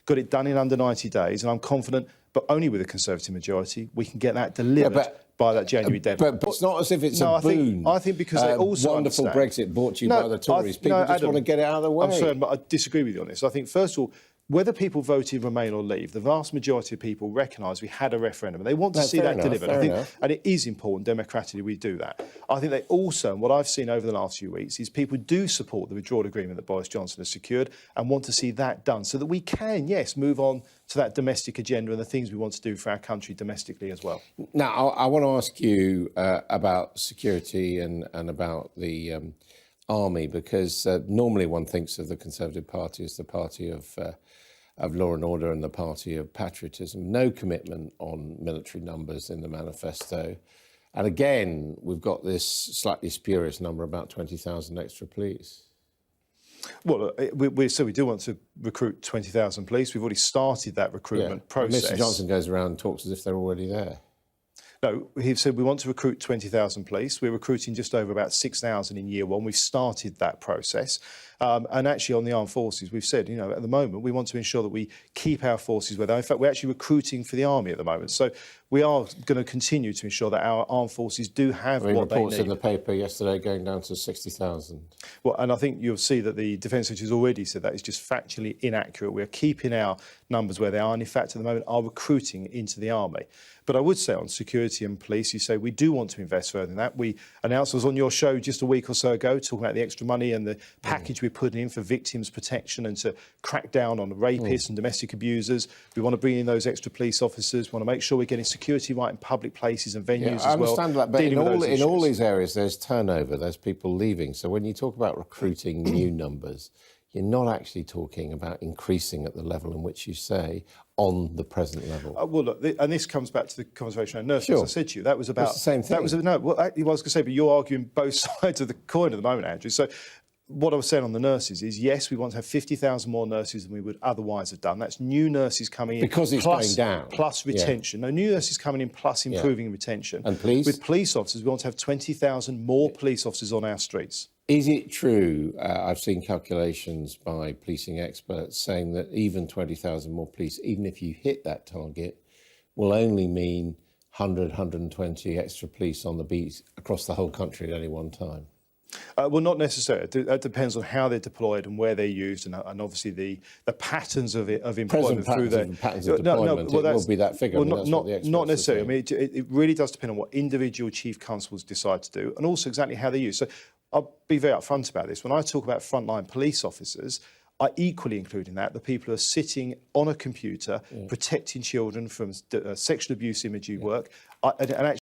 got it done in under 90 days, and I'm confident, but only with a Conservative majority, we can get that delivered by that January deadline. But it's not as if it's a boon. I think because they also wonderful understand. Brexit brought to you by the Tories. People just Adam, want to get it out of the way. I'm sorry, but I disagree with you on this. I think, first of all, whether people voted Remain or Leave, the vast majority of people recognise we had a referendum. And they want to see that delivered. I think, and it is important democratically we do that. I think they also, and what I've seen over the last few weeks, is people do support the withdrawal agreement that Boris Johnson has secured and want to see that done so that we can, yes, move on to that domestic agenda and the things we want to do for our country domestically as well. Now, I want to ask you about security and about the army, because normally one thinks of the Conservative Party as the party of law and order and the party of patriotism. No commitment on military numbers in the manifesto. And again, we've got this slightly spurious number, about 20,000 extra police. Well, we do want to recruit 20,000 police. We've already started that recruitment process. Mr Johnson goes around and talks as if they're already there. No, he said we want to recruit 20,000 police. We're recruiting just over about 6,000 in year one. We've started that process. And actually on the armed forces, we've said, you know, at the moment, we want to ensure that we keep our forces where they are. In fact, we're actually recruiting for the army at the moment. So we are going to continue to ensure that our armed forces do have what they need. Reports in the paper yesterday going down to 60,000. Well, and I think you'll see that the Defence Secretary has already said that is just factually inaccurate. We're keeping our numbers where they are, and in fact, at the moment, are recruiting into the army. But I would say on security and police, you say we do want to invest further in that. We announced, I was on your show just a week or so ago, talking about the extra money and the package we're putting in for victims' protection and to crack down on rapists and domestic abusers. We want to bring in those extra police officers. We want to make sure we're getting security right in public places and venues as well. I understand that, but in all these areas, there's turnover, there's people leaving. So when you talk about recruiting new numbers, you're not actually talking about increasing at the level in which you say on the present level. Well, look, and this comes back to the conversation on nurses. As I said to you, that was about... It's the same thing. That was, no, well, I was going to say, but you're arguing both sides of the coin at the moment, Andrew. So what I was saying on the nurses is, yes, we want to have 50,000 more nurses than we would otherwise have done. That's new nurses coming in. Because it's going down. Plus retention. No, new nurses coming in plus improving retention. And police? With police officers, we want to have 20,000 more police officers on our streets. Is it true, I've seen calculations by policing experts saying that even 20,000 more police, even if you hit that target, will only mean 100, 120 extra police on the beat across the whole country at any one time? Well, not necessarily. That depends on how they're deployed and where they're used, and obviously the patterns of employment through their patterns of deployment. It will be that figure. Well, not necessarily. I mean, it really does depend on what individual chief constables decide to do, and also exactly how they're used. So I'll be very upfront about this. When I talk about frontline police officers, I equally include in that the people who are sitting on a computer protecting children from sexual abuse imagery work, and actually